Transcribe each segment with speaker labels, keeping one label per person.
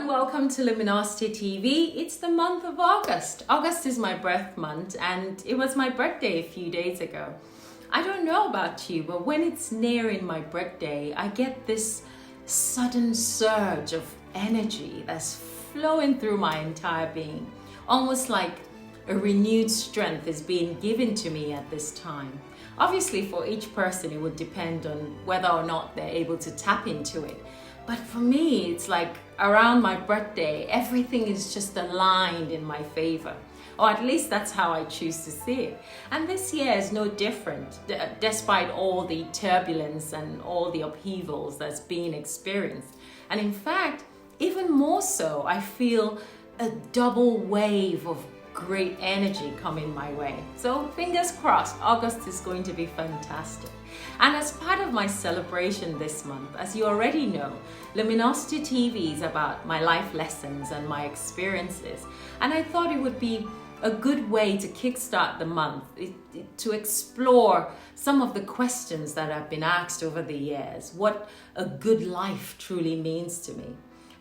Speaker 1: and welcome to Luminosity TV. It's the month of August. August is my birth month and it was my birthday a few days ago. I don't know about you, but when it's nearing my birthday, I get this sudden surge of energy that's flowing through my entire being. Almost like a renewed strength is being given to me at this time. Obviously, for each person, it would depend on whether or not they're able to tap into it. But for me, it's like around my birthday, everything is just aligned in my favor. Or at least that's how I choose to see it. And this year is no different, despite all the turbulence and all the upheavals that's being experienced. And in fact, even more so, I feel a double wave of great energy coming my way. So fingers crossed, August is going to be fantastic. And as part of my celebration this month, as you already know, Luminosity TV is about my life lessons and my experiences. And I thought it would be a good way to kickstart the month, to explore some of the questions that have been asked over the years, what a good life truly means to me.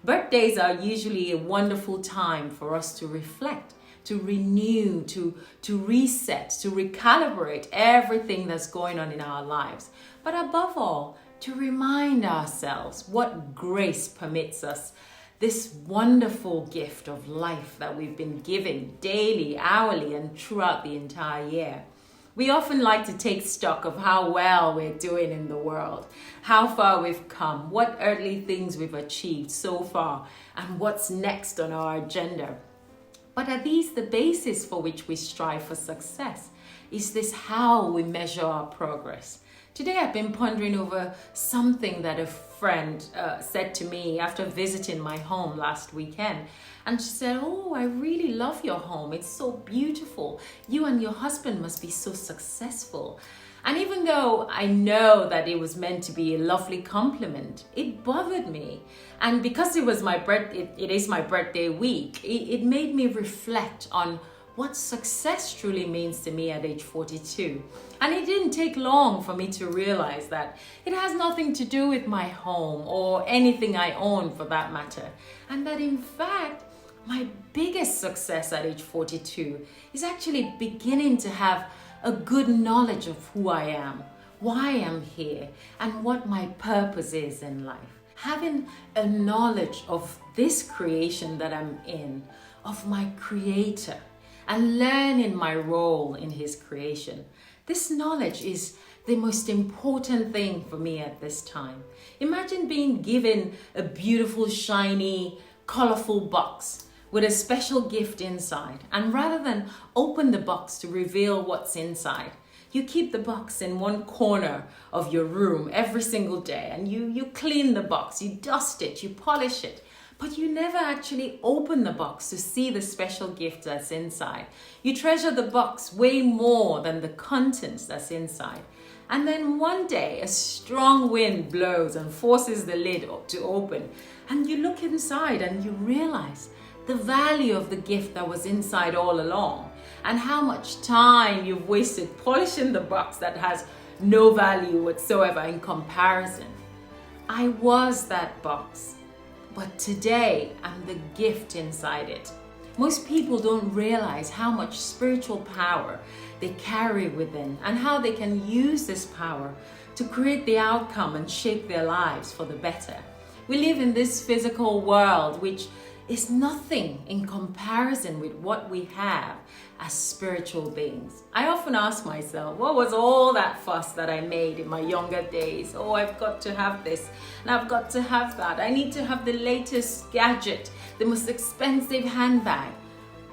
Speaker 1: Birthdays are usually a wonderful time for us to reflect, to renew, to reset, to recalibrate everything that's going on in our lives. But above all, to remind ourselves what grace permits us, this wonderful gift of life that we've been given daily, hourly, and throughout the entire year. We often like to take stock of how well we're doing in the world, how far we've come, what earthly things we've achieved so far, and what's next on our agenda. But are these the basis for which we strive for success? Is this how we measure our progress? Today I've been pondering over something that a friend said to me after visiting my home last weekend. And she said, "Oh, I really love your home. It's so beautiful. You and your husband must be so successful." And even though I know that it was meant to be a lovely compliment, it bothered me. And because it was it is my birthday week, it made me reflect on what success truly means to me at age 42. And it didn't take long for me to realize that it has nothing to do with my home or anything I own for that matter. And that in fact, my biggest success at age 42 is actually beginning to have a good knowledge of who I am, why I'm here, and what my purpose is in life. Having a knowledge of this creation that I'm in, of my Creator, and learning my role in His creation. This knowledge is the most important thing for me at this time. Imagine being given a beautiful, shiny, colorful box with a special gift inside. And rather than open the box to reveal what's inside, you keep the box in one corner of your room every single day and you clean the box, you dust it, you polish it, but you never actually open the box to see the special gift that's inside. You treasure the box way more than the contents that's inside. And then one day a strong wind blows and forces the lid to open, and you look inside and you realize the value of the gift that was inside all along, and how much time you've wasted polishing the box that has no value whatsoever in comparison. I was that box, but today I'm the gift inside it. Most people don't realize how much spiritual power they carry within and how they can use this power to create the outcome and shape their lives for the better. We live in this physical world which is nothing in comparison with what we have as spiritual beings. I often ask myself, what was all that fuss that I made in my younger days? Oh, I've got to have this and I've got to have that. I need to have the latest gadget, the most expensive handbag.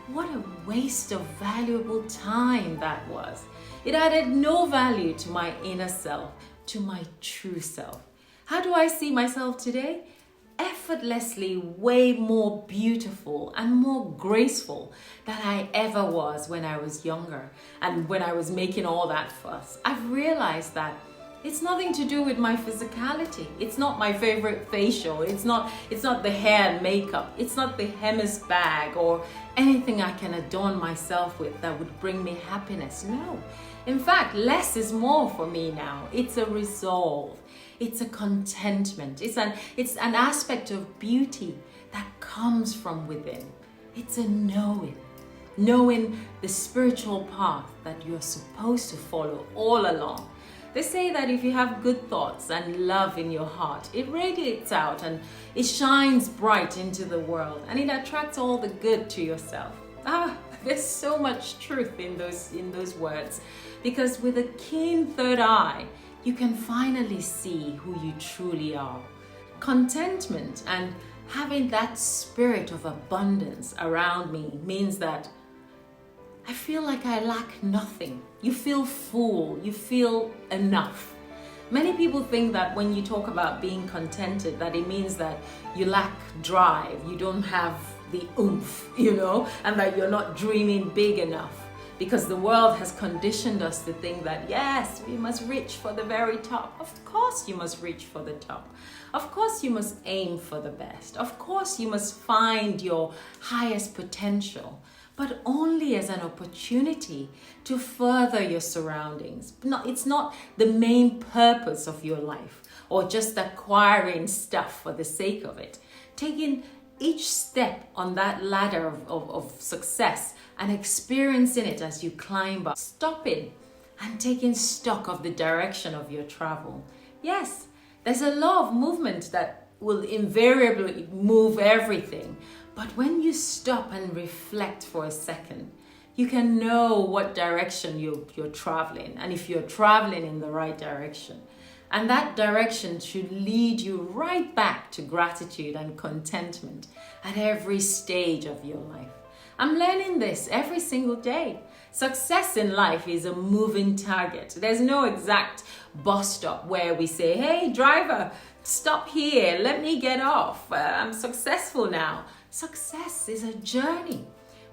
Speaker 1: What a waste of valuable time that was. It added no value to my inner self, to my true self. How do I see myself today? Effortlessly way more beautiful and more graceful than I ever was when I was younger and when I was making all that fuss. I've realized that it's nothing to do with my physicality. It's not my favorite facial. It's not the hair and makeup. It's not the Hermes bag or anything I can adorn myself with that would bring me happiness. No. In fact, less is more for me now. It's a resolve. It's a contentment. It's an aspect of beauty that comes from within. It's a knowing the spiritual path that you're supposed to follow all along. They say that if you have good thoughts and love in your heart, it radiates out and it shines bright into the world and it attracts all the good to yourself. There's so much truth in those words, because with a keen third eye, you can finally see who you truly are. Contentment and having that spirit of abundance around me means that I feel like I lack nothing. You feel full, you feel enough. Many people think that when you talk about being contented, that it means that you lack drive, you don't have the oomph, and that you're not dreaming big enough. Because the world has conditioned us to think that, yes, we must reach for the very top. Of course you must reach for the top. Of course you must aim for the best. Of course you must find your highest potential, but only as an opportunity to further your surroundings. It's not the main purpose of your life, or just acquiring stuff for the sake of it. Taking each step on that ladder of success and experiencing it as you climb up, stopping and taking stock of the direction of your travel. Yes, there's a law of movement that will invariably move everything. But when you stop and reflect for a second, you can know what direction you're traveling, and if you're traveling in the right direction. And that direction should lead you right back to gratitude and contentment at every stage of your life. I'm learning this every single day. Success in life is a moving target. There's no exact bus stop where we say, hey, driver, stop here, let me get off. I'm successful now. Success is a journey,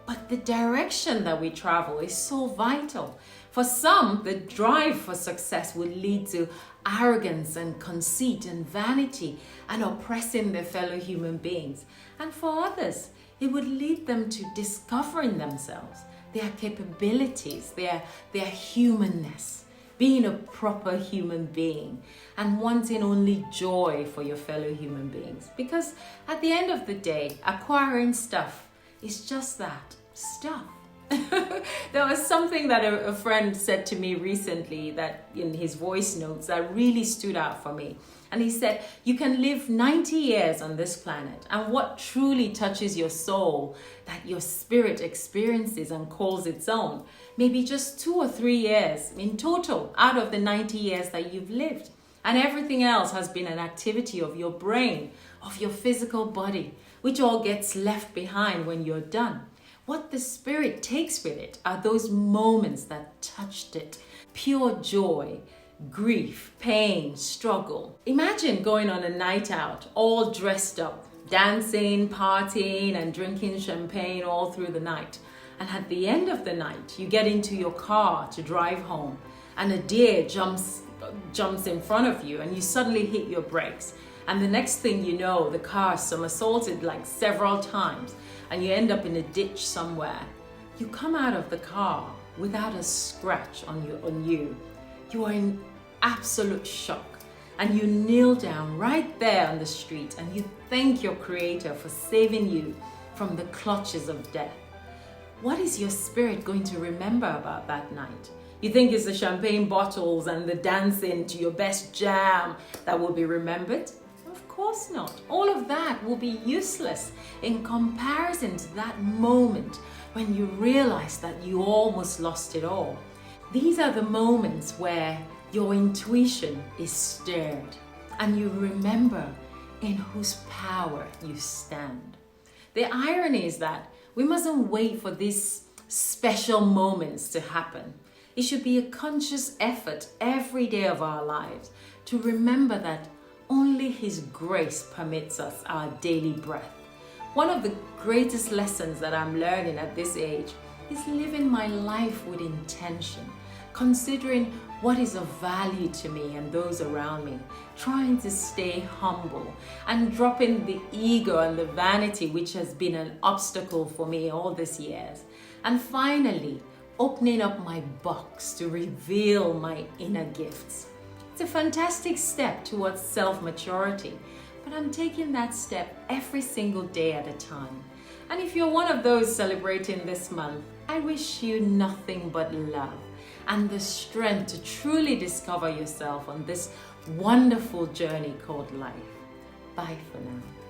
Speaker 1: but the direction that we travel is so vital. For some, the drive for success would lead to arrogance and conceit and vanity and oppressing their fellow human beings. And for others, it would lead them to discovering themselves, their capabilities, their humanness, being a proper human being and wanting only joy for your fellow human beings. Because at the end of the day, acquiring stuff is just that, stuff. There was something that a friend said to me recently that in his voice notes that really stood out for me. And he said, you can live 90 years on this planet, and what truly touches your soul, that your spirit experiences and calls its own, maybe just 2 or 3 years in total out of the 90 years that you've lived. And everything else has been an activity of your brain, of your physical body, which all gets left behind when you're done. What the spirit takes with it are those moments that touched it. Pure joy, grief, pain, struggle. Imagine going on a night out, all dressed up, dancing, partying, and drinking champagne all through the night. And at the end of the night, you get into your car to drive home, and a deer jumps in front of you, and you suddenly hit your brakes. And the next thing you know, the car somersaulted like several times, and you end up in a ditch somewhere. You come out of the car without a scratch on you. You are in absolute shock, and you kneel down right there on the street and you thank your Creator for saving you from the clutches of death. What is your spirit going to remember about that night? You think it's the champagne bottles and the dancing to your best jam that will be remembered? Of course not. All of that will be useless in comparison to that moment when you realize that you almost lost it all. These are the moments where your intuition is stirred and you remember in whose power you stand. The irony is that we mustn't wait for these special moments to happen. It should be a conscious effort every day of our lives to remember that only His grace permits us our daily breath. One of the greatest lessons that I'm learning at this age is living my life with intention, considering what is of value to me and those around me, trying to stay humble and dropping the ego and the vanity which has been an obstacle for me all these years. And finally, opening up my box to reveal my inner gifts. It's a fantastic step towards self-maturity, but I'm taking that step every single day at a time. And if you're one of those celebrating this month, I wish you nothing but love and the strength to truly discover yourself on this wonderful journey called life. Bye for now.